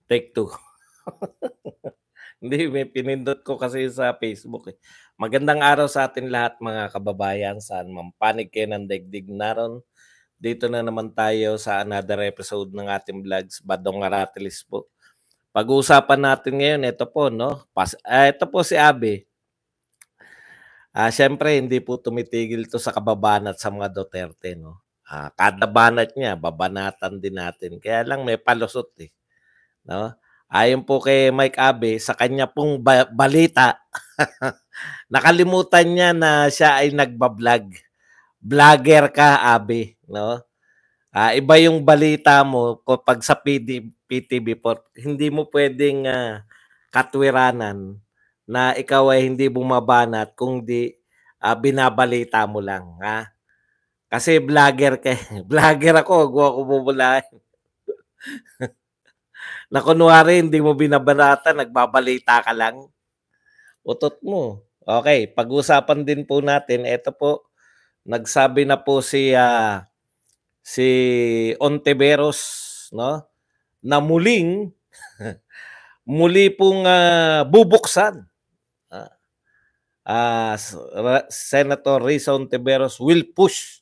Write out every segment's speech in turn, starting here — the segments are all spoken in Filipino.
Take two. Hindi, may pinindot ko kasi sa Facebook, eh. Magandang araw sa atin lahat mga kababayan, saan man panig kayo ng daigdig naroon. Dito na naman tayo sa another episode ng ating vlogs, Badong Aratilis po. Pag-uusapan natin ngayon, ito po, no? Ito po si Abi. Siyempre, hindi po tumitigil to sa kababanat sa mga Duterte, no? Kada banat niya, babanatan din natin. Kaya lang may palusot, eh. No? Ayon po kay Mike Abe, sa kanya pong balita, nakalimutan niya na siya ay nagba-vlog. Vlogger ka, Abe, no? Iba yung balita mo kapag sa PTV4, hindi mo pwedeng katwiranan na ikaw ay hindi bumabanat kung di binabalita mo lang, ha? Kasi vlogger ka. Vlogger ako, wag mo ako bubulahin. Na kunwari hindi mo binabanatan, nagbabalita ka lang. Utot mo. Okay, pag-usapan din po natin, ito po, nagsabi na po si Ontiveros, no, na muli pong bubuksan. Senator Risa Ontiveros will push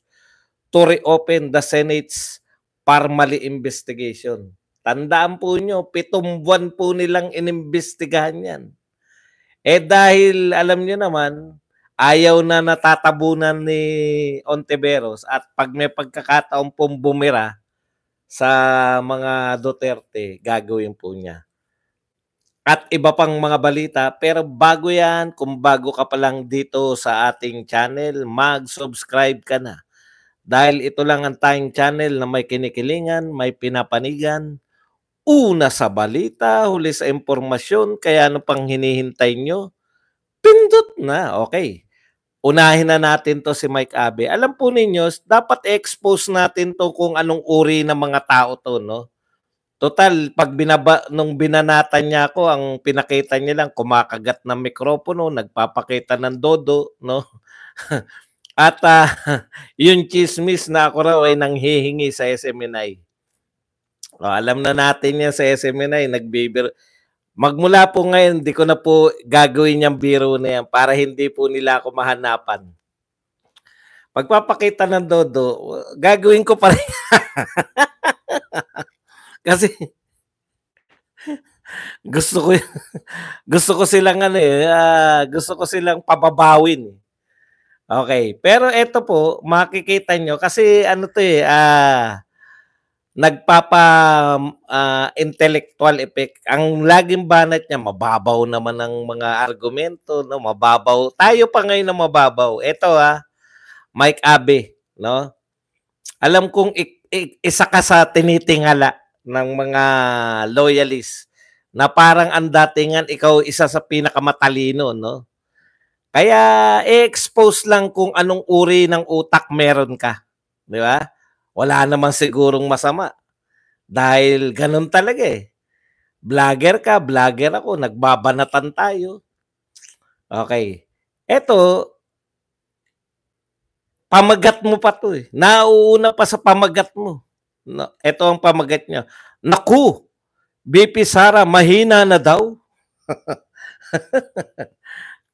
to reopen the Senate's Parmali investigation. Tandaan po nyo, 7 buwan po nilang inimbestigahan yan. Dahil alam nyo naman, ayaw na natatabunan ni Ontiveros at pag may pagkakataon pong bumira sa mga Duterte, gagawin po niya. At iba pang mga balita, pero bago yan, kung bago ka pa lang dito sa ating channel, mag-subscribe ka na. Dahil ito lang ang tayong channel na may kinikilingan, may pinapanigan, una sa balita, huli sa impormasyon, kaya ano pang hinihintay nyo? Pindot na, okay. Unahin na natin to si Mike Abe. Alam po ninyo, dapat expose natin to kung anong uri ng mga tao to, no? Total, pag nung binanatan niya ako, ang pinakita niya lang, kumakagat ng mikropono, nagpapakita ng dodo, no? At yung chismis na ako raw ay nanghihingi sa SMNI. Alam na natin yan sa SMNI, nagbibiro. Magmula po ngayon, di ko na po gagawin yung biro na yan para hindi po nila ako mahanapan. Pagpapakita ng dodo, gagawin ko pa rin. Kasi gusto ko silang gusto ko silang pababawin. Okay, pero ito po, makikita nyo, kasi ano to intellectual effect. Ang laging banat niya, mababaw naman ang mga argumento, no? Mababaw. Tayo pa ngayon na mababaw. Ito Mike Abe, no? Alam kong isa ka sa tinitingala ng mga loyalists na parang ang datingan ikaw isa sa pinakamatalino, no? Kaya i-expose lang kung anong uri ng utak meron ka. Di ba? Wala naman sigurong masama. Dahil ganun talaga eh. Vlogger ka, vlogger ako, nagbabanatan tayo. Okay. Eto, pamagat mo pa to eh. Nauuna pa sa pamagat mo. No, ito ang pamagat niya. Naku, BP Sara, mahina na daw.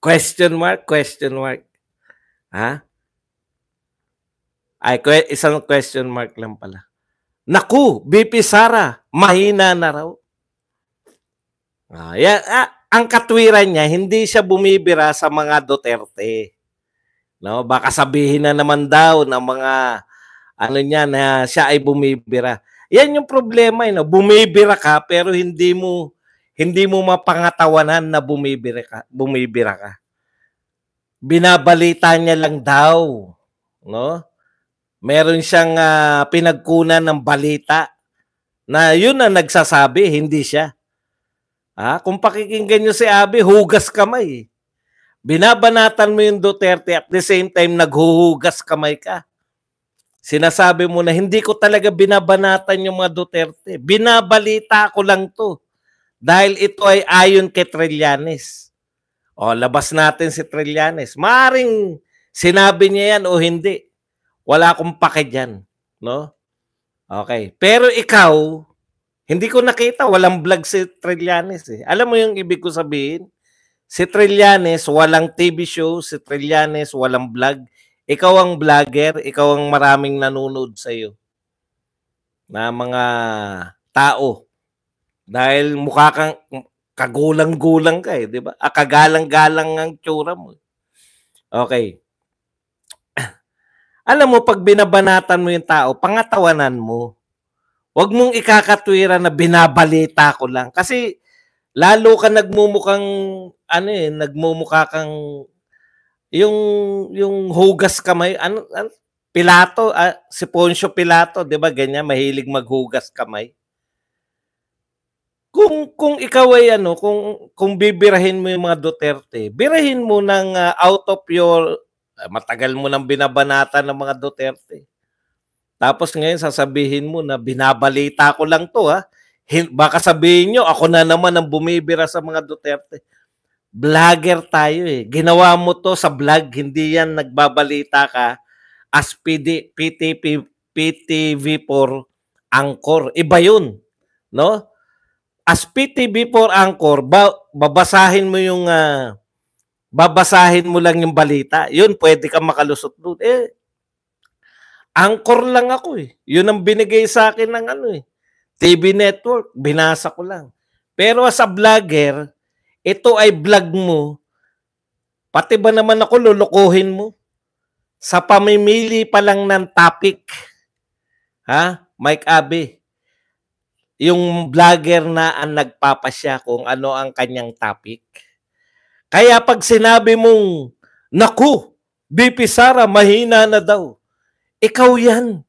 Question mark, question mark. Ha? Ay, isang question mark lang pala. Naku, BP Sara, mahina na raw. Ang katwiran niya, hindi siya bumibira sa mga Duterte. No, baka sabihin na naman daw ng mga ano niya na siya ay bumibira. Yan yung problema, no? Bumibira ka pero hindi mo mapangatawanan na bumibira ka. Binabalita niya lang daw, no? Meron siyang pinagkunan ng balita na yun ang nagsasabi, hindi siya. Kung pakikinggan niyo si Abi, hugas kamay. Binabanatan mo yung Duterte at the same time naghuhugas kamay ka. Sinasabi mo na hindi ko talaga binabanatan yung mga Duterte. Binabalita ko lang to. Dahil ito ay ayon kay Trillanes. Labas natin si Trillanes. Maaring sinabi niya yan o hindi. Wala akong pake dyan. No? Okay. Pero ikaw, Hindi ko nakita, walang vlog si Trillanes eh. Alam mo yung ibig ko sabihin? Si Trillanes, walang TV show. Si Trillanes, walang vlog. Ikaw ang vlogger, ikaw ang maraming nanonood sa'yo na mga tao. Dahil mukha kang kagulang-gulang ka eh, di ba? Kagalang-galang ang tsura mo. Okay. Alam mo, pag binabanatan mo yung tao, pangatawanan mo. Huwag mong ikakatwira na binabalita ko lang. Kasi lalo ka nagmumukhang, nagmumukha kang, yung hugas kamay, Pilato, si Poncio Pilato, di ba ganyan, mahilig maghugas kamay. Kung ikaw ay kung bibirahin mo yung mga Duterte, birahin mo ng out of your, matagal mo nang binabanatan ng mga Duterte. Tapos ngayon sasabihin mo na binabalita ko lang to ha. Baka sabihin nyo, ako na naman ang bumibira sa mga Duterte. Vlogger tayo eh. Ginawa mo to sa vlog, hindi yan nagbabalita ka as PTV4 anchor. Iba yun. No? As PTV4 anchor, babasahin mo yung babasahin mo lang yung balita. Yun, pwede ka makalusot doon. Anchor lang ako eh. Yun ang binigay sa akin ng TV network. Binasa ko lang. Pero as a vlogger, ito ay vlog mo. Pati ba naman ako lulukuhin mo? Sa pamimili pa lang ng topic. Ha? Mike Abe. Yung vlogger na ang nagpapasya kung ano ang kanyang topic. Kaya pag sinabi mong, naku, BP Sara, mahina na daw. Ikaw yan.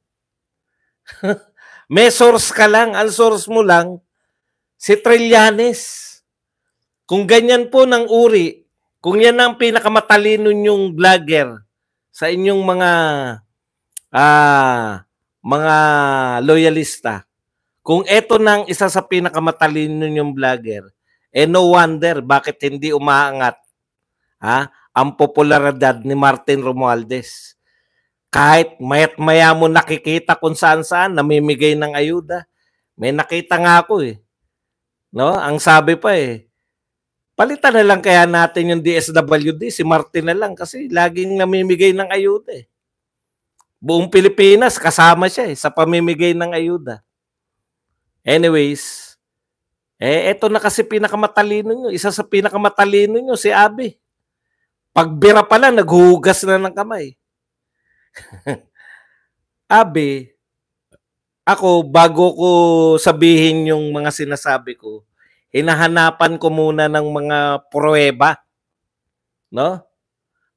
May source ka lang. Ang source mo lang, si Trillanes. Kung ganyan po ng uri, kung yan ang pinakamatalino nyong vlogger sa inyong mga loyalista, kung eto nang isa sa pinakamatalino nyong vlogger, no wonder bakit hindi umaangat ang popularidad ni Martin Romualdez. Kahit mayat maya mo nakikita kung saan-saan namimigay ng ayuda. May nakita nga ako eh. No? Ang sabi pa eh, palitan na lang kaya natin yung DSWD, si Martin na lang kasi laging namimigay ng ayuda eh. Buong Pilipinas kasama siya eh, sa pamimigay ng ayuda. Anyways, eto na kasi pinakamatalino nyo. Isa sa pinakamatalino nyo, si Abe. Pagbira pala, naghuhugas na ng kamay. Abe, ako, bago ko sabihin yung mga sinasabi ko, hinahanapan ko muna ng mga pruweba. No?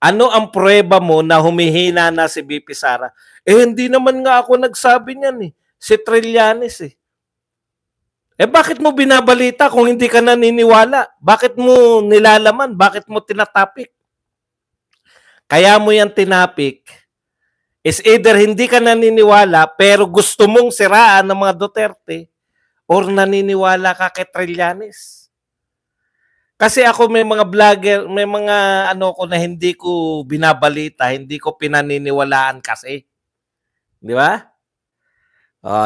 Ano ang pruweba mo na humihina na si BP Sara? Hindi naman nga ako nagsabi niyan eh. Si Trillanes eh. Bakit mo binabalita kung hindi ka naniniwala? Bakit mo nilalaman? Bakit mo tinatapik? Kaya mo yan tinapik is either hindi ka naniniwala pero gusto mong siraan ng mga Duterte or naniniwala ka kay Trillanes. Kasi ako may mga vlogger, may mga ko na hindi ko binabalita, hindi ko pinaniniwalaan kasi. Di ba?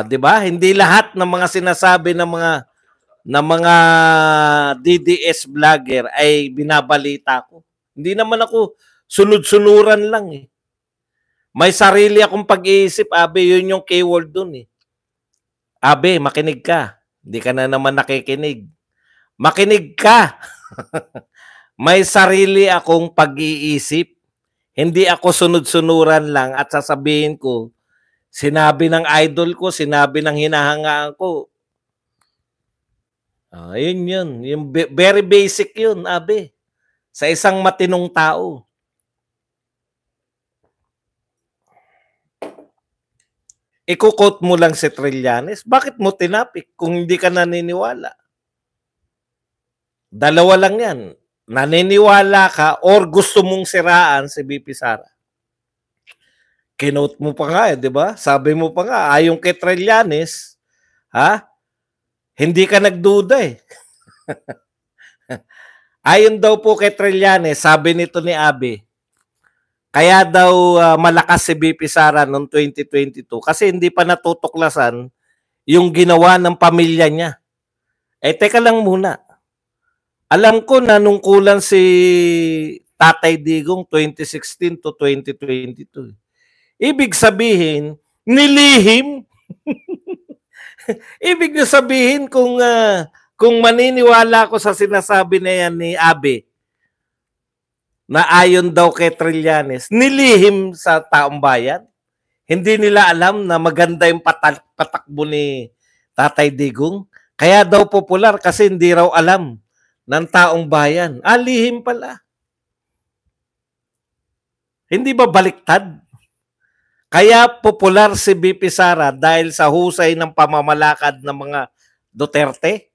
Di ba? Hindi lahat ng mga sinasabi ng mga DDS vlogger ay binabalita ko. Hindi naman ako sunod-sunuran lang eh. May sarili akong pag-iisip, Abe, yun yung keyword dun eh. Abe, makinig ka. Hindi ka na naman nakikinig. Makinig ka. May sarili akong pag-iisip. Hindi ako sunod-sunuran lang at sasabihin ko, sinabi ng idol ko, sinabi ng hinahangaan ko. Yun yun. Yung very basic yun, Abe. Sa isang matinong tao. Iko-quote mo lang si Trillanes. Bakit mo tinapik kung hindi ka naniniwala? Dalawa lang yan. Naniniwala ka or gusto mong siraan si BP Sara. Kinote mo pa nga di ba? Sabi mo pa nga, ayon kay Trillanes, hindi ka nagduda eh. Ayon daw po kay Trillanes, sabi nito ni Abe, kaya daw malakas si BP Sara noong 2022 kasi hindi pa natutuklasan yung ginawa ng pamilya niya. Eh, teka lang muna. Alam ko nanungkulan si Tatay Digong 2016 to 2022. Ibig sabihin, nilihim. Ibig na sabihin kung maniniwala ko sa sinasabi na yan ni Abe, na ayon daw kay Trillanes, nilihim sa taong bayan. Hindi nila alam na maganda yung patakbo ni Tatay Digong. Kaya daw popular kasi hindi raw alam ng taong bayan. Lihim pala. Hindi ba baliktad? Kaya popular si BP Sara dahil sa husay ng pamamalakad ng mga Duterte?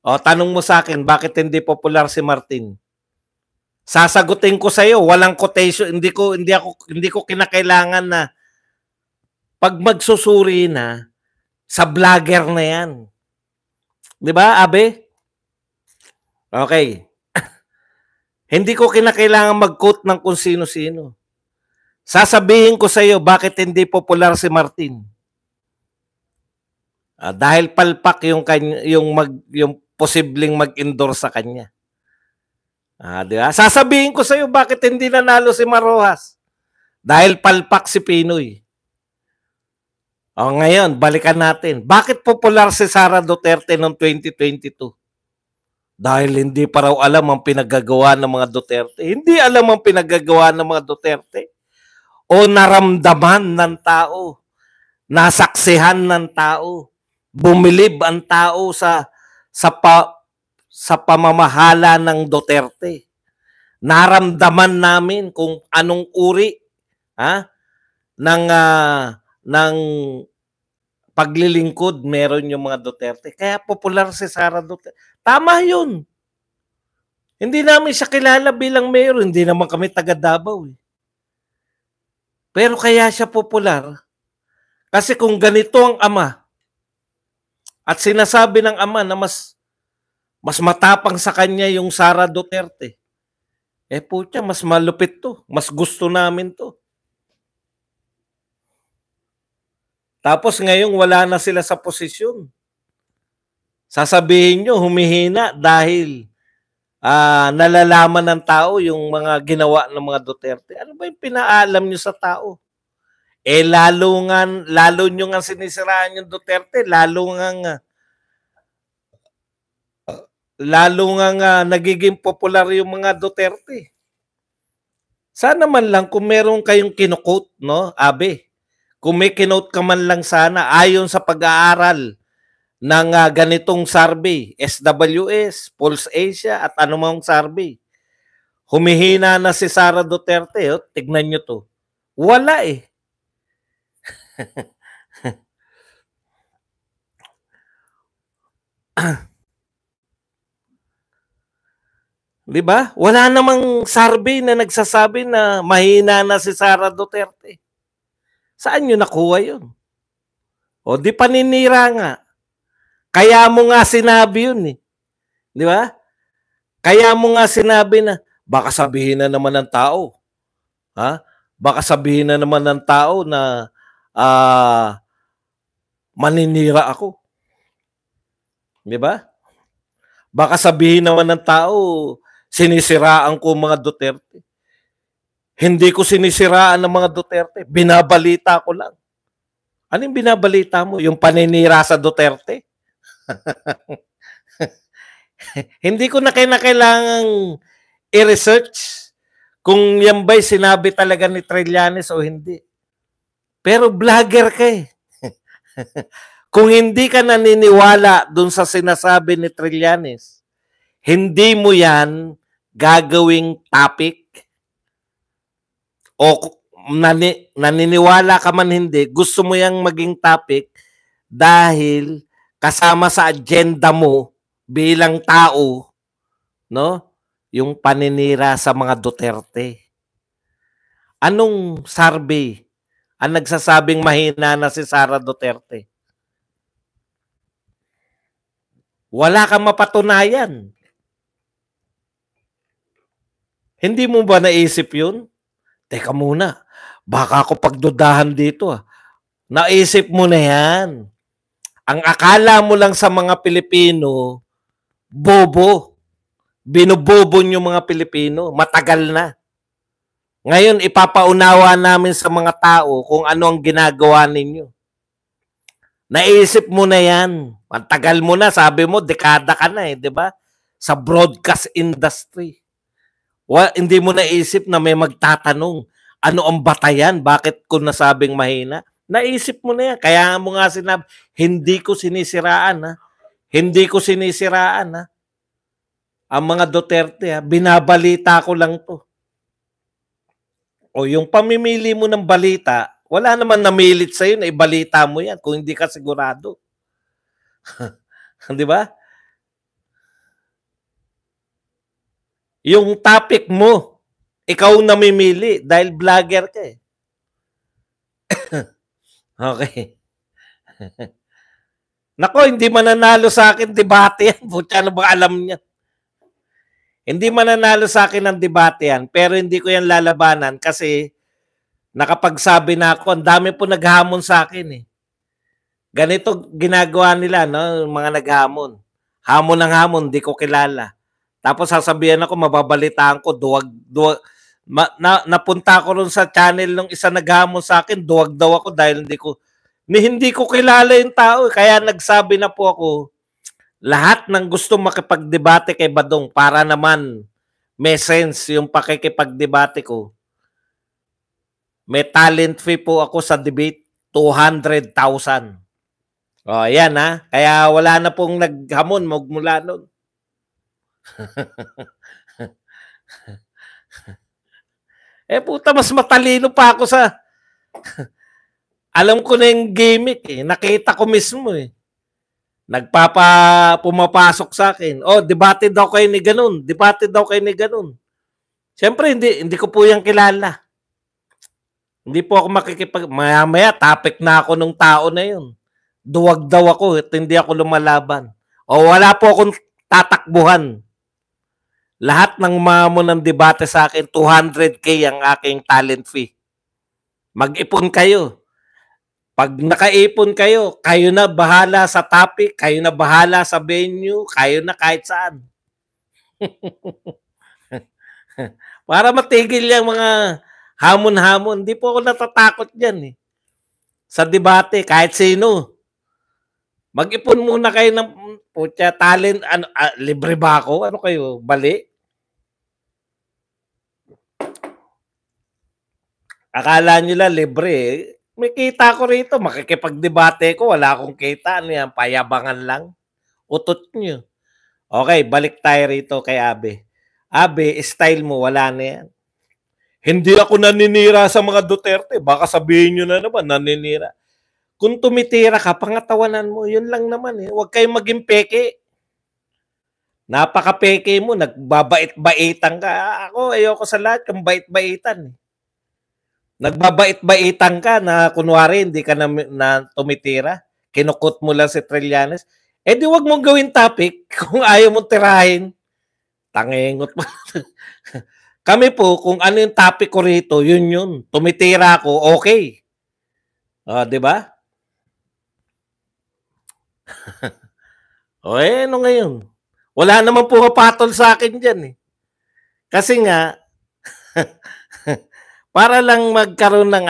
O, tanong mo sa akin, bakit hindi popular si Martin? Sasagutin ko sa iyo, walang quotation, hindi ko kinakailangan na pag magsusuri na sa vlogger na 'yan. 'Di ba, Abe? Okay. Hindi ko kinakailangan mag-quote ng kung sino-sino. Sasabihin ko sa iyo bakit hindi popular si Martin. Dahil palpak yung posibleng mag-endorse sa kanya. Di ba? Sasabihin ko sa iyo bakit hindi nanalo si Marojas. Dahil palpak si Pinoy. Ngayon, balikan natin. Bakit popular si Sara Duterte noong 2022? Dahil hindi pa raw alam ang pinaggagawa ng mga Duterte. Hindi alam ang pinaggagawa ng mga Duterte. O naramdaman ng tao. Nasaksihan ng tao. Bumilib ang tao sa pamamahala ng Duterte. Naramdaman namin kung anong uri ng paglilingkod meron yung mga Duterte. Kaya popular si Sara Duterte. Tama yun. Hindi namin siya kilala bilang mayor. Hindi naman kami taga Davao. Pero kaya siya popular kasi kung ganito ang ama at sinasabi ng ama na mas matapang sa kanya yung Sara Duterte, putya, mas malupit to. Mas gusto namin to. Tapos ngayong wala na sila sa posisyon. Sasabihin nyo, humihina dahil nalalaman ng tao yung mga ginawa ng mga Duterte. Ano ba yung pinaalam nyo sa tao? Lalo nyo nga sinisiraan yung Duterte, lalo nga nagiging popular yung mga Duterte. Sana man lang kung meron kayong kinukote, no, Abe, kung may kinote ka man lang sana ayon sa pag-aaral ng ganitong survey, SWS, Pulse Asia at anumang survey. Humihina na si Sara Duterte. Tignan nyo to. Wala eh. Diba? Wala namang survey na nagsasabi na mahina na si Sara Duterte. Saan nyo nakuha yun? O di paninira nga. Kaya mo nga sinabi yun eh. Di ba? Kaya mo nga sinabi na baka sabihin na naman ng tao. Baka sabihin na naman ng tao na maninira ako. Di ba? Baka sabihin naman ng tao sinisiraan ko mga Duterte. Hindi ko sinisiraan ng mga Duterte. Binabalita ko lang. Anong binabalita mo? Yung paninira sa Duterte? Hindi ko na kailangang i-research kung yan ba'y sinabi talaga ni Trillanes o hindi. Pero vlogger ka eh. Kung hindi ka naniniwala dun sa sinasabi ni Trillanes, hindi mo yan gagawing topic o naniniwala ka man hindi, gusto mo yang maging topic dahil kasama sa agenda mo bilang tao, no? Yung paninira sa mga Duterte. Anong survey ang nagsasabing mahina na si Sara Duterte? Wala kang mapatunayan. Hindi mo ba naisip yun? Teka muna, baka ako pagdudahan dito. Naisip mo na yan. Ang akala mo lang sa mga Pilipino, bobo. Binubobo yung mga Pilipino. Matagal na. Ngayon, ipapaunawa namin sa mga tao kung ano ang ginagawa ninyo. Naisip mo na yan. Matagal mo na. Sabi mo, dekada ka na di ba? Sa broadcast industry. Hindi mo naisip na may magtatanong, ano ang batayan? Bakit ko nasabing mahina? Naisip mo na yan. Kaya mo nga sinabi, hindi ko sinisiraan. Hindi ko sinisiraan. Ang mga Duterte, binabalita ko lang to. O yung pamimili mo ng balita, wala naman namilit sa'yo na ibalita mo yan kung hindi ka sigurado. Di ba? Yung topic mo, ikaw namimili dahil vlogger ka eh. Okay. Nako, hindi mananalo sa akin debate yan. Putya, ano ba alam niya? Hindi mananalo sa akin ng debate yan, pero hindi ko yan lalabanan kasi nakapagsabi na ako, ang dami po naghamon sa akin eh. Ganito ginagawa nila, no? Mga naghamon. Hamon ng hamon, di ko kilala. Tapos sasabihan ako, mababalitaan ko, napunta ako ron sa channel ng isa naghamon sa akin, duwag daw ako dahil hindi ko kilala yung tao. Kaya nagsabi na po ako, lahat ng gusto makipagdebate kay Badong para naman may sense yung pakikipagdebate ko. May talent fee po ako sa debate, 200,000. O, ayan Kaya wala na pong naghamon magmula nun. Puta, mas matalino pa ako sa... Alam ko na yung gimmick eh. Nakita ko mismo eh. Pumapasok sa akin. Debate daw kayo ni ganun. Debate daw kayo ni ganun. Siyempre, hindi ko po yan kilala. Hindi po ako maya-maya, topic na ako nung tao na yun. Duwag daw ako at hindi ako lumalaban. Wala po akong tatakbuhan. Lahat ng mamon ng debate sa akin, 200K ang aking talent fee. Mag-ipon kayo. Pag nakaipon kayo, kayo na bahala sa topic, kayo na bahala sa venue, kayo na kahit saan. Para matigil yung mga hamon-hamon. Hindi po ako natatakot dyan eh. Sa debate, kahit sino. Mag-ipon muna kayo ng talent. Libre ba ako? Ano kayo? Bali? Akala nyo lang libre eh. May kita ko rito, makikipagdebate ko, wala akong kita. Ano yan, payabangan lang. Utot nyo. Okay, balik tayo rito kay Abe. Abe, style mo, wala na yan. Hindi ako naninira sa mga Duterte. Baka sabihin nyo na naman, naninira. Kung tumitira ka, pangatawanan mo, yun lang naman eh. Huwag kayong maging peke. Napaka-peke mo, nagbabait-baitan ka. Ako, ayoko sa lahat, kang bait-baitan eh. Nagbabait-baitan ka na kunwari hindi ka na tumitira, kinukot mo lang si Trillanes, di wag mong gawin topic kung ayaw mong tirahin. Tangengot mo. Kami po, kung ano yung topic ko rito, yun. Tumitira ako, okay. Di ba? Ano ngayon? Wala naman po kapatol sa akin dyan eh. Kasi nga, para lang magkaroon ng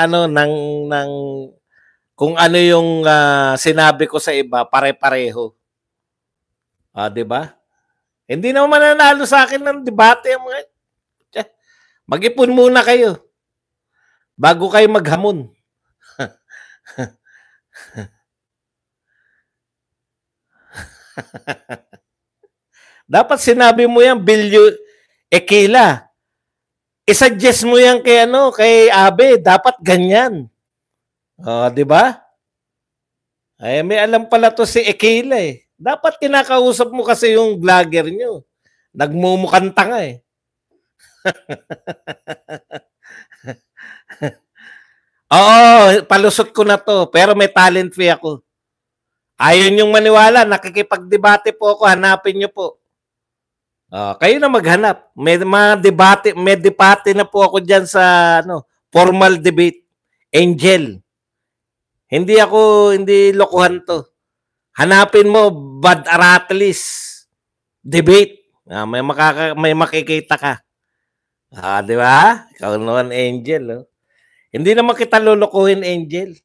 kung ano yung sinabi ko sa iba, pare-pareho. Di ba? Hindi naman mananalo sa akin ng debate. Mag-ipon muna kayo bago kayo maghamon. Dapat sinabi mo yan, Bilyo Ekila. I-suggest mo yan kay Abe, dapat ganyan. Di ba? May alam pala to si Ekila eh. Dapat kinakausap mo kasi yung vlogger nyo. Nagmumukhang tanga eh. Oo, palusot ko na to. Pero may talent fee ako. Ayaw nyong maniwala, nakikipagdebate po ako, hanapin nyo po. Kayo na maghanap. May debate na po ako dyan sa formal debate. Angel. Hindi lokohan to. Hanapin mo Bad Aratilis debate. May makikita ka. Di ba? Ikaw naman, Angel. Oh. Hindi naman kita lulukuhin, Angel.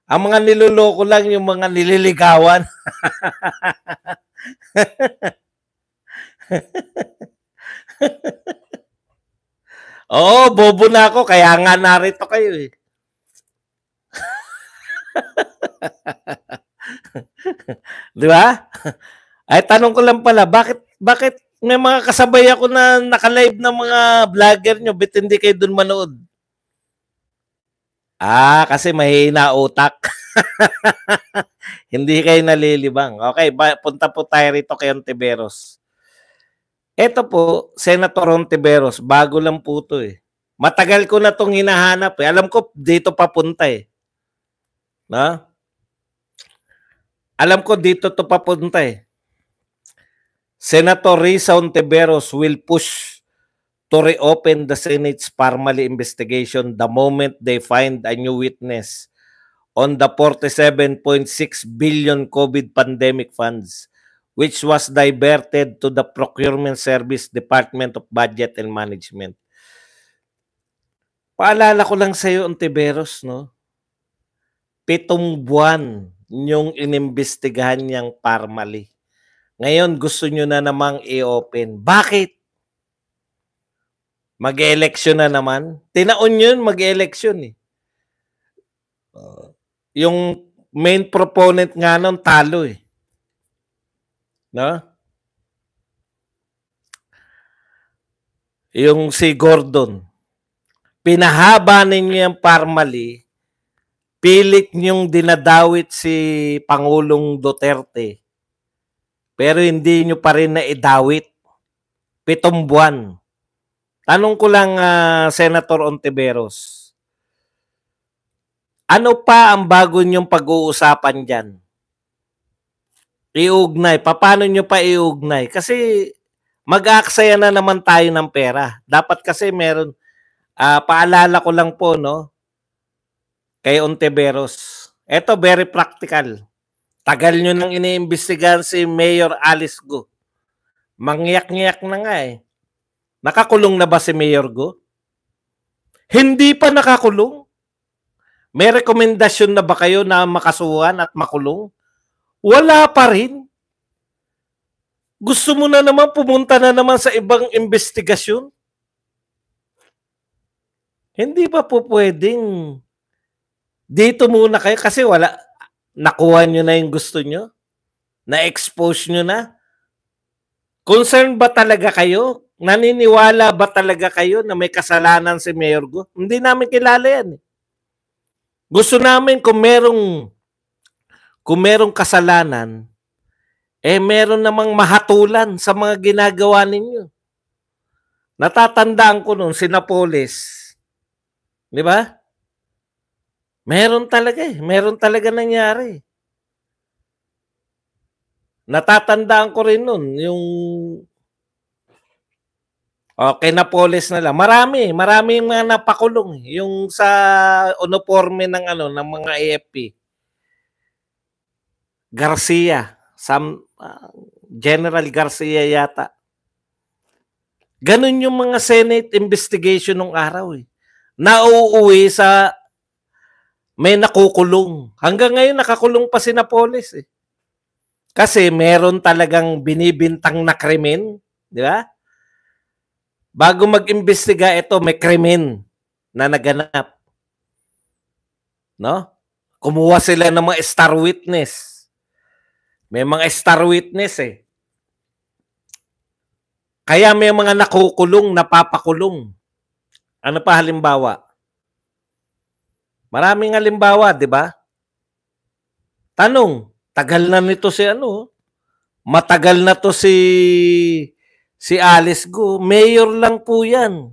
Ang mga niloloko lang yung mga nililigawan. Oo, bobo na ako. Kaya nga narito kayo eh. Di ba? Ay, tanong ko lang pala, bakit may mga kasabay ako na naka-live ng mga vlogger nyo, ba't hindi kayo dun manood? Kasi mahina utak. Hindi kayo nalilibang. Okay, punta po tayo rito kay Ontiveros. Ito po, Senator Ontiveros, bago lang po ito eh. Matagal ko na itong hinahanap eh. Alam ko dito papunta eh. No? Alam ko dito to papunta eh. Senator Risa Ontiveros will push to reopen the Senate's Parmali investigation the moment they find a new witness on the 47.6 billion COVID pandemic funds, which was diverted to the Procurement Service Department of Budget and Management. Paalala ko lang sa iyo, Ontiveros, no? 7 buwan yung inimbestigahan niyang Parmali. Ngayon, gusto nyo na namang i-open. Bakit? Mag-eleksyon na naman. Tinaon yun, mag-eleksyon eh. Yung main proponent nga nun, talo eh. No? Yung si Gordon. Pinahaba ninyo yung Parmali. Pilit niyong dinadawit si Pangulong Duterte. Pero hindi nyo pa rin naidawit. 7 buwan. Tanong ko lang, Senator Ontiveros, ano pa ang bago nyong pag-uusapan dyan? Iugnay. Paano nyo pa iugnay? Kasi mag-aaksaya na naman tayo ng pera. Dapat kasi meron, paalala ko lang po, no, kay Ontiveros. Ito, very practical. Tagal nyo nang iniimbestigahan si Mayor Alice Go. Mangyak-ngyak na nga eh. Nakakulong na ba si Mayor Go? Hindi pa nakakulong. May rekomendasyon na ba kayo na makasuhan at makulong? Wala pa rin. Gusto mo na naman pumunta na naman sa ibang investigasyon? Hindi pa po pwedeng dito muna kayo kasi wala. Nakuha nyo na yung gusto nyo? Na-expose nyo na? Concerned ba talaga kayo? Naniniwala ba talaga kayo na may kasalanan si Mayor Go? Hindi namin kilala yan. Gusto namin kung merong kasalanan, meron namang mahatulan sa mga ginagawa ninyo. Natatandaan ko noon, si Napoles. Di ba? Meron talaga nangyari. Natatandaan ko rin nun, yung kay Napoles na lang. Marami mga napakulong. Yung sa uniforme ng ng mga AFP. Garcia, General Garcia yata. Ganun yung mga Senate investigation nung araw eh. Nauuwi sa may nakukulong. Hanggang ngayon nakakulong pa si Napoles eh. Kasi meron talagang binibintang na krimen, di ba? Bago mag-imbestiga ito, may krimen na naganap. No? Kumuha sila ng mga star witness. May mga star witness eh. Kaya may mga nakukulong, napapakulong. Ano pa halimbawa? Maraming halimbawa, di ba? Tanong, tagal na nito si matagal na to si Alice Go. Mayor lang po yan.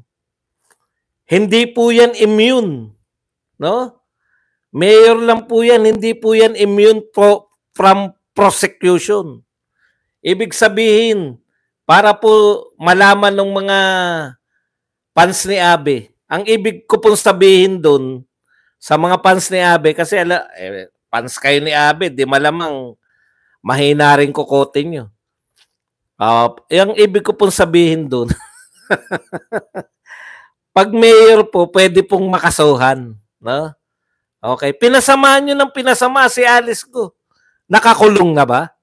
Hindi po yan immune. No? Mayor lang po yan. Hindi po yan immune from prosecution. Ibig sabihin, para po malaman ng mga fans ni Abe, ang ibig ko pong sabihin doon, sa mga fans ni Abe, kasi fans kayo ni Abe, di malamang mahina rin kukote nyo. Yung ibig ko pong sabihin doon, pag mayor po, pwede pong makasuhan. No? Okay. Pinasamahan nyo ng pinasama si Alice Go. Nakakulong na ba?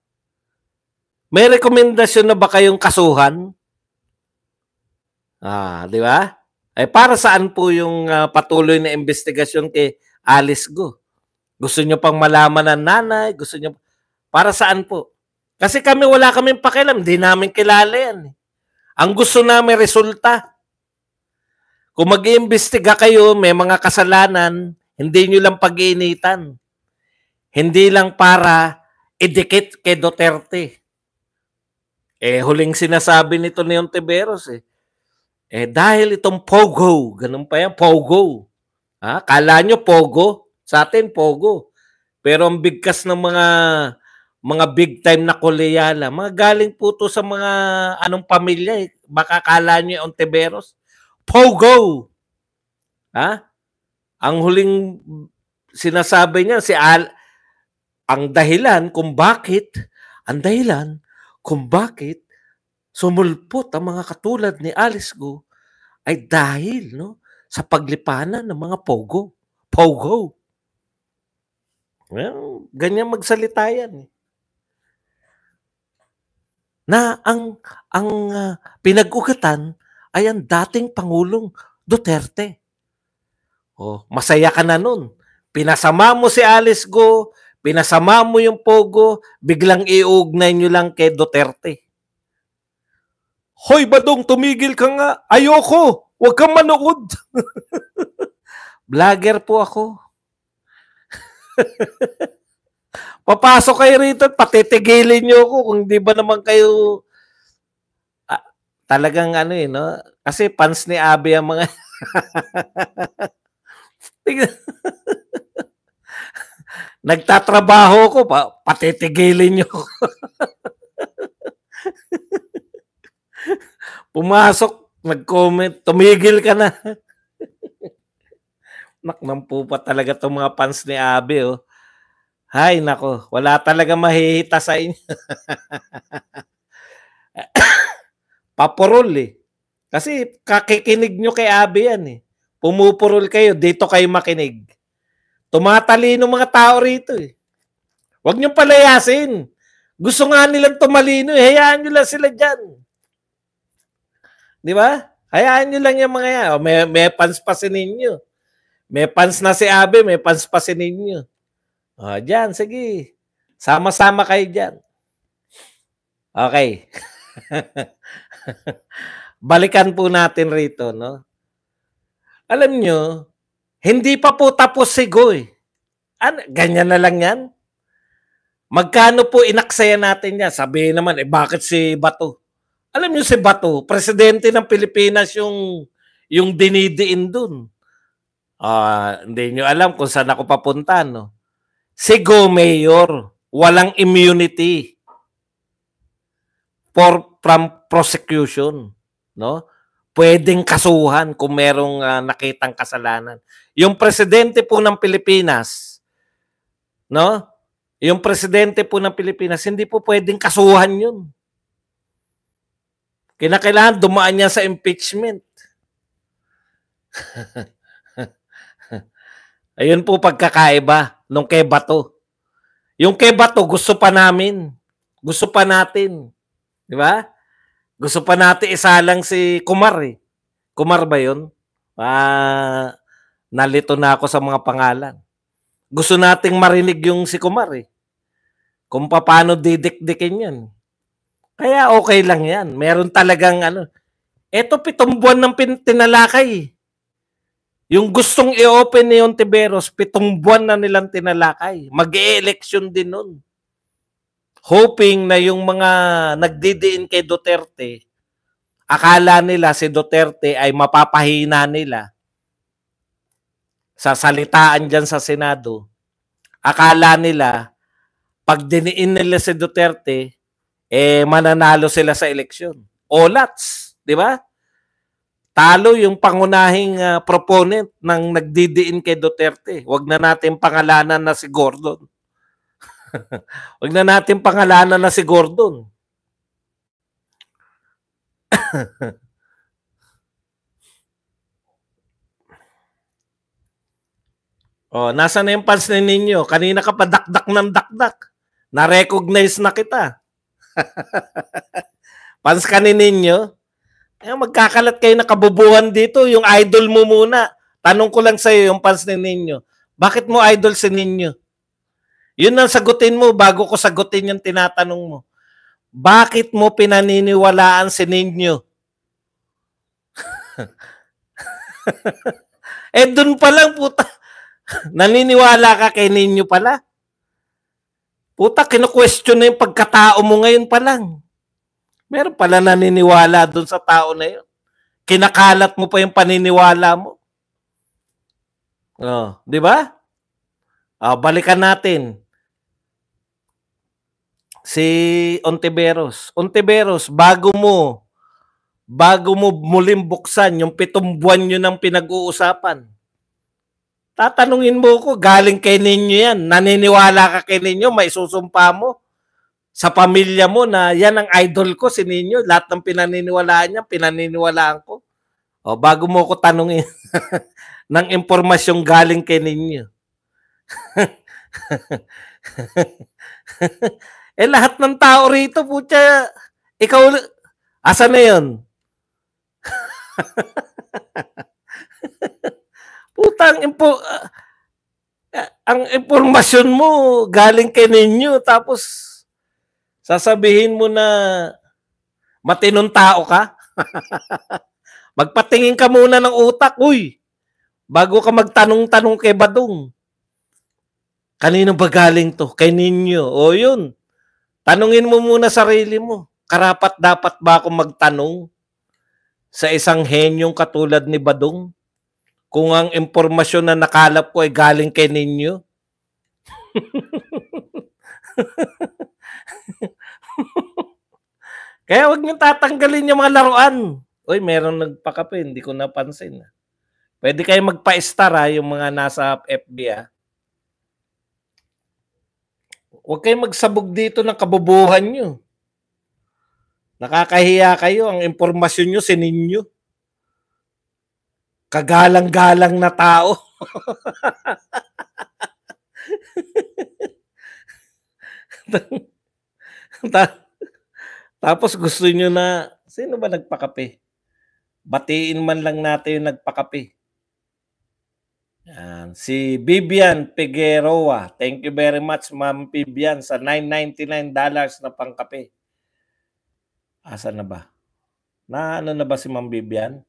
May rekomendasyon na ba kayong kasuhan? Di ba? Ay para saan po yung patuloy na investigasyon kay Alice Go? Gusto nyo pang malaman ng nanay? Gusto nyo para saan po? Kasi kami wala kaming pakialam, hindi namin kilala yan. Ang gusto namin resulta. Kung mag-iimbestiga kayo, may mga kasalanan, hindi nyo lang pag-iinitan. Hindi lang para idikit kay Duterte. Huling sinasabi nito ni Ontiveros dahil itong Pogo, ganun pa yan, Pogo. Kala nyo Pogo? Sa atin, Pogo. Pero ang bigkas ng mga big time na koleyala, mga galing po to sa mga anong pamilya Baka kala nyo yung Ontiveros. Pogo! Ang huling sinasabi niya, ang dahilan kung bakit sumulpot ang mga katulad ni Alice Go ay dahil sa paglipanan ng mga Pogo. Pogo. Well, ganyan magsalita yan. Na ang pinag-ugatan ay ang dating Pangulong Duterte. Masaya ka na nun. Pinasama mo si Alice Go, pinasama mo yung Pogo, biglang iugnay nyo lang kay Duterte. Hoy, Badong, tumigil ka nga. Ayoko. Huwag kang manood. Vlogger po ako. Papasok kayo rito at patitigilin nyo ako kung di ba naman kayo talagang kasi fans ni Abby ang mga nagtatrabaho ko patitigilin nyo ako. Pumasok, nag-comment, tumigil ka na. Naknampo pa talaga itong mga fans ni Abby. Hay, nako, wala talaga mahihita sa inyo. Papurol Kasi kakikinig nyo kay Abby yan Pumupurol kayo, dito kayo makinig. Tumatalino mga tao rito Huwag nyo palayasin. Gusto nga nilang tumalino hayaan nyo lang sila dyan. Di ba? Hayaan nyo lang yung mga yan. May fans pa si ninyo. May fans na si Abby, may fans pa si ninyo. Dyan, sige. Sama-sama kayo dyan. Okay. Balikan po natin rito, Alam nyo, hindi pa po tapos si Go ganyan na lang yan? Magkano po inaksaya natin yan? Sabihin naman, bakit si Bato? Alam nyo si Bato, presidente ng Pilipinas yung dinidiin dun. Hindi nyo alam kung saan ako papunta, Si Go Mayor, walang immunity from prosecution, Pwedeng kasuhan kung merong nakitang kasalanan. Yung presidente po ng Pilipinas, Yung presidente po ng Pilipinas, hindi po pwedeng kasuhan yun. Kinakailangan dumaan niya sa impeachment. Ayun po pagkakaiba nung kay Bato. Yung kay Bato, gusto pa namin. Gusto pa natin. Di ba? Gusto pa natin isalang si Kumar Kumar ba yun? Nalito na ako sa mga pangalan. Gusto nating marinig yung si Kumar Kung paano didikdikin yan. Kaya okay lang yan. Meron talagang Eto 7 buwan ng tinalakay. Yung gustong i-open ni Ontiveros, 7 buwan na nilang tinalakay. Mag-e-election din nun. Hoping na yung mga nagdidiin kay Duterte, akala nila si Duterte ay mapapahina nila sa salitaan dyan sa Senado. Akala nila, pag diniin nila si Duterte, mananalo sila sa eleksyon. Olats, di ba? Talo yung pangunahing proponent ng nagdidiin kay Duterte. Huwag na natin pangalanan na si Gordon. Wag na natin pangalanan na si Gordon. Oh, nasaan na yung pansin ninyo? Kanina ka pa dakdak ng dakdak. Na-recognize na kita. Pans ka ninyo? Eh, magkakalat kayo na kabubuhan dito. Yung idol mo muna. Tanong ko lang sa'yo yung pans ninyo. Bakit mo idol si Ninyo? Yun ang sagutin mo bago ko sagutin yung tinatanong mo. Bakit mo pinaniniwalaan si Ninyo? Eh, dun pa lang, puta. Naniniwala ka kay Ninyo pala? Puta, kinu-question na yung pagkatao mo ngayon pa lang. Meron pala naniniwala dun sa tao na yun. Kinakalat mo pa yung paniniwala mo. Oh, di ba? Oh, balikan natin. Si Ontiveros. Ontiveros, bago mo muling buksan yung 7 buwan nyo ng pinag-uusapan, tatanungin mo ko, galing kay Ninyo yan. Naniniwala ka kay Ninyo, may susumpa mo sa pamilya mo na yan ang idol ko, si Ninyo. Lahat ng pinaniniwalaan niya, pinaniniwalaan ko. O, bago mo ko tanungin ng impormasyong galing kay Ninyo. Eh, lahat ng tao rito, putya, ikaw, asa na yun? Putang ang impormasyon mo galing kay Ninyo, tapos sasabihin mo na matinong tao ka? Magpatingin ka muna ng utak, uy, bago ka magtanong-tanong kay Badong. Kanino ba galing to? Kay Ninyo. O yun, tanungin mo muna sarili mo. Karapat dapat ba ako magtanong sa isang henyong katulad ni Badong kung ang impormasyon na nakalap ko ay galing kay Ninyo? Kaya wag niyo tatanggalin yung mga laruan. Uy, meron nagpakape, hindi ko napansin. Pwede kayo magpa-star ha, yung mga nasa FB ha. Huwag kayong magsabog dito ng kabubuhan nyo. Nakakahiya kayo, ang impormasyon nyo si Ninyo. Kagalang-galang na tao. Tapos gusto nyo na, sino ba nagpakape? Batiin man lang natin yung nagpakape. Yan. Si Vivian Figueroa. Thank you very much, Ma'am Vivian, sa $9.99 na pangkape. Asa na ba? Na ano na ba si Ma'am Vivian?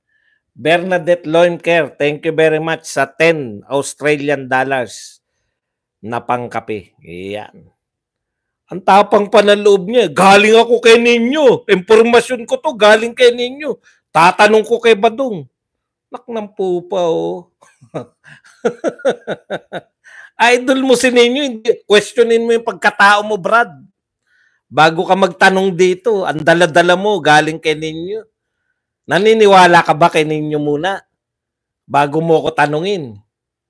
Bernadette Loinker, thank you very much sa 10 Australian dollars na pangkape. Iyan. Ang tapang pa ng loob niya. Galing ako kay Ninyo. Impormasyon ko to, galing kay Ninyo. Tatanong ko kay Badong. Nak ng pupa, oh. Idol mo si Ninyo. Questionin mo yung pagkatao mo, Brad. Bago ka magtanong dito, ang dala-dala mo, galing kay Ninyo. Naniniwala ka ba kay Ninyo muna? Bago mo ko tanungin.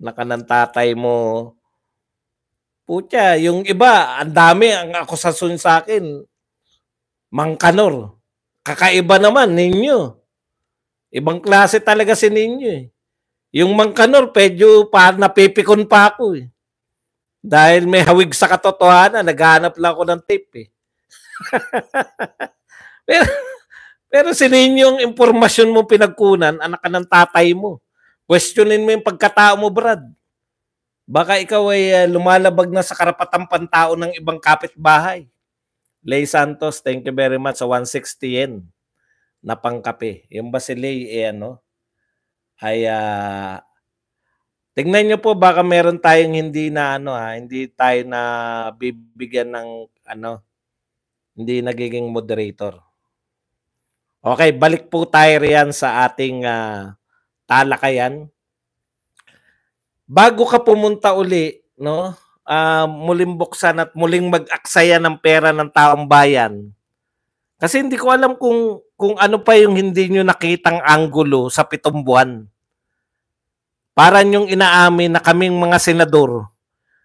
Naka ng tatay mo. Putya, yung iba, ang dami ang akusasyon sa akin. Mangkanor. Kakaiba naman, Ninyo. Ibang klase talaga si Ninyo eh. Yung Mangkanor, medyo napipikon pa ako eh. Dahil may hawig sa katotohanan, naghahanap lang ako ng tip eh. pero si Ninyo, yung impormasyon mo pinagkunan, anak ka ng tatay mo. Questionin mo yung pagkatao mo, Brad. Baka ikaw ay lumalabag na sa karapatang pantao ng ibang kapitbahay. Lay Santos, thank you very much sa 160 yen na pangkape. Yung ba si Lay, ay tingnan nyo po, baka meron tayong hindi tayo na bibigyan ng hindi nagiging moderator. Okay, balik po tayo riyan sa ating talakayan. Bago ka pumunta uli, no? Muling buksan at muling mag-aksaya ng pera ng taong bayan. Kasi hindi ko alam kung ano pa yung hindi nyo nakitang anggulo sa 7 buwan. Para nyong inaamin na kaming mga senador,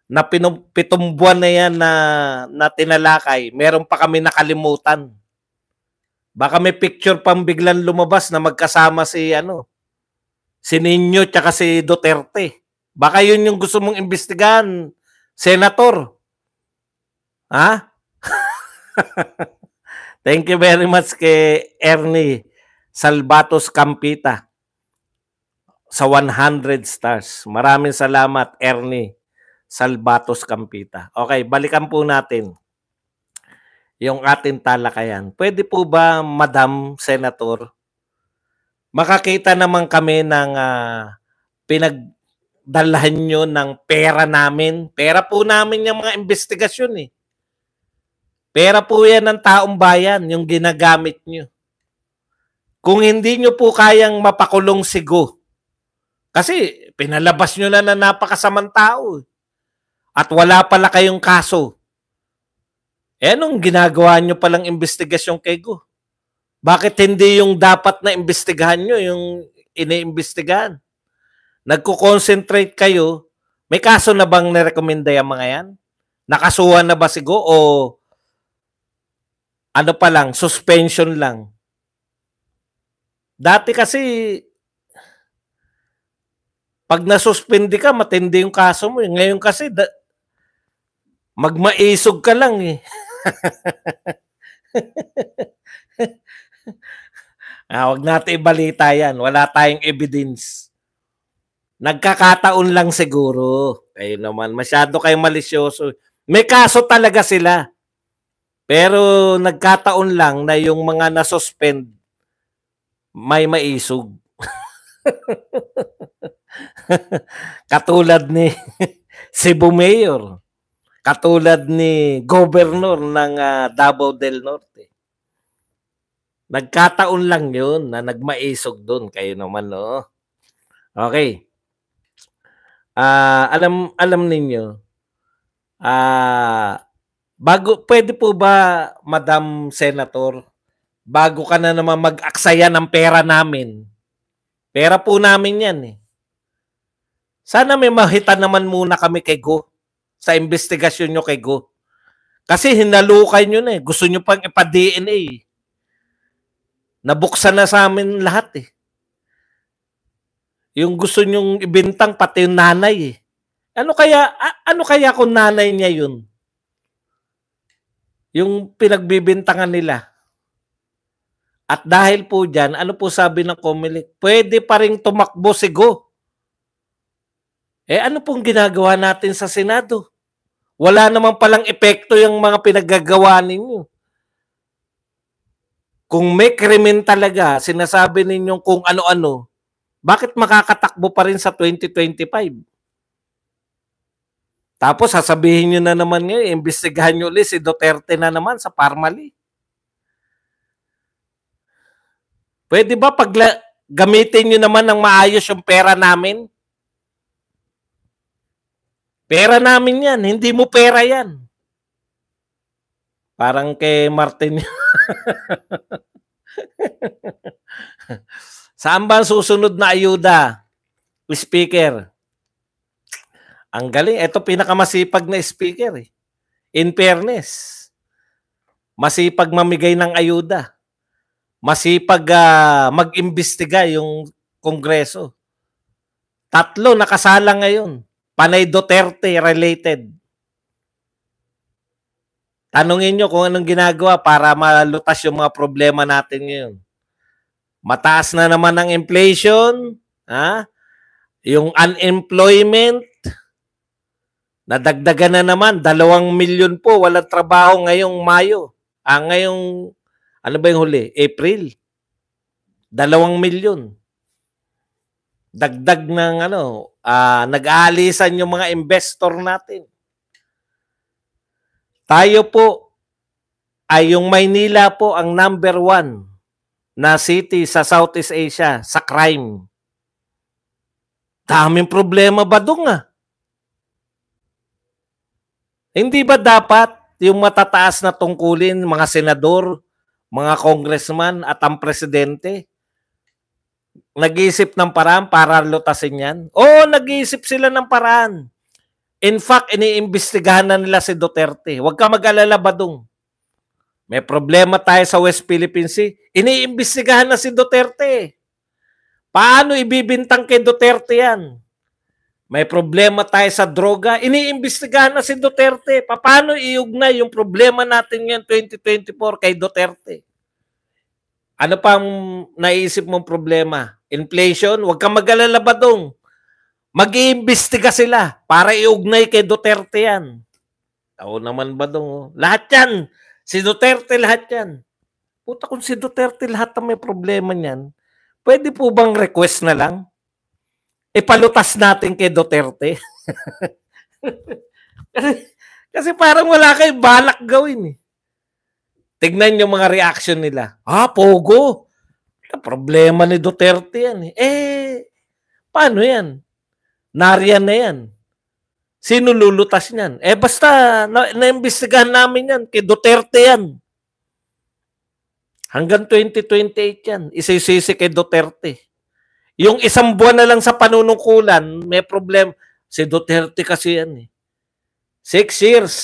na 7 buwan na yan na tinalakay, meron pa kami nakalimutan. Baka may picture pang biglang lumabas na magkasama si Nino tsaka si Duterte. Baka yun yung gusto mong imbestigahan, Senator. Ha? Thank you very much kay Ernie Salvatos Campita sa 100 stars. Maraming salamat, Ernie Salvatos Campita. Okay, balikan po natin yung ating talakayan. Pwede po ba, Madam Senator, makakita naman kami ng pinagdalhan nyo ng pera namin? Pera po namin yung mga investigasyon eh. Pera po yan ng taong bayan, yung ginagamit nyo. Kung hindi nyo po kayang mapakulong si Go, kasi pinalabas nyo na napakasamang tao at wala pala kayong kaso. Anong ginagawa nyo palang investigasyon kay Go? Bakit hindi yung dapat na imbestigahan nyo, yung iniimbestigahan? Nagko-concentrate kayo, may kaso na bang nirekomenda yung mga yan? Nakasuhan na ba si Go o ano pa lang, suspension lang? Dati kasi, pag nasuspindi ka, matindi yung kaso mo. Ngayon kasi, magmaisog ka lang eh. Wag natin ibalita yan. Wala tayong evidence. Nagkakataon lang siguro. Kayo naman, masyado kayong malisyoso. May kaso talaga sila. Pero nagkataon lang na yung mga nasuspend, may maisog. Katulad ni Cebu Mayor. Katulad ni Governor ng Davao del Norte. Nagkataon lang yun na nagmaisog doon. Kayo naman, no? Okay. Alam ninyo, pwede po ba, Madam Senator, bago ka na naman mag-aksaya ng pera namin, pera po namin yan eh. Sana may mahitan naman muna kami kay Go sa investigasyon nyo kay Go. Kasi hinalukay nyo na eh. Gusto nyo pang ipa-DNA eh. Nabuksan na sa amin lahat eh. Yung gusto nyong ibintang pati yung nanay eh. Ano kaya kung nanay niya yun? Yung pinagbibintangan nila. At dahil po dyan, ano po sabi ng COMELEC? Pwede pa rin tumakbo si Go. Ano pong ginagawa natin sa Senado? Wala naman palang epekto yung mga pinaggagawa ninyo. Kung may krimen talaga, sinasabi ninyong kung ano-ano, bakit makakatakbo pa rin sa 2025? Tapos sasabihin nyo na naman ngayon, imbestigahan nyo ulit si Duterte na naman sa Parmali. Pwede ba gamitin nyo naman ng maayos yung pera namin? Pera namin yan, hindi mo pera yan. Parang kay Martin. Saan ba ang susunod na ayuda? Speaker. Ang galing. Ito pinakamasipag na speaker eh. In fairness. Masipag mamigay ng ayuda. Masipag mag-imbestiga yung Kongreso. 3 nakasala ngayon. Panay Duterte related. Tanungin nyo kung anong ginagawa para malutas yung mga problema natin ngayon. Mataas na naman ang inflation, yung unemployment, nadagdagan na naman, 2 milyon po walang trabaho ngayong Mayo. Ngayong, ano ba yung huli? April. 2 milyon. Dagdag ng nag-aalisan yung mga investor natin. Tayo po ay yung Maynila po ang number 1 na city sa Southeast Asia sa crime. Daming problema ba doon Hindi ba dapat yung matataas na tungkulin, mga senador, mga congressman at ang presidente, nag-iisip ng paraan para lutasin yan? Oo, nag-iisip sila ng paraan. In fact, iniimbestigahan na nila si Duterte. Huwag ka mag-alala, Badong. May problema tayo sa West Philippine Sea. Iniimbestigahan na si Duterte. Paano ibibintang kay Duterte yan? May problema tayo sa droga. Iniimbestigahan na si Duterte. Paano iugnay yung problema natin ngayon 2024 kay Duterte? Ano pang naisip mong problema? Inflation? Huwag kang mag-alala, Badong. Mag-iimbestiga sila para iugnay kay Duterte yan. Oo naman, Badong. Lahat yan. Si Duterte, lahat yan. Puta, kung si Duterte lahat ang may problema niyan, pwede po bang request na lang? Ipalutas natin kay Duterte. kasi parang wala kayong balak gawin eh. Tignan yung mga reaction nila. Pogo. Problema ni Duterte yan eh. Paano yan? Nariyan na yan. Sino lulutas niyan? Basta naimbestigahan namin yan. Kay Duterte yan. Hanggang 2028 yan. Isisisi kay Duterte. Yung isang buwan na lang sa panunungkulan, may problem. Si Duterte kasi yan eh. 6 years.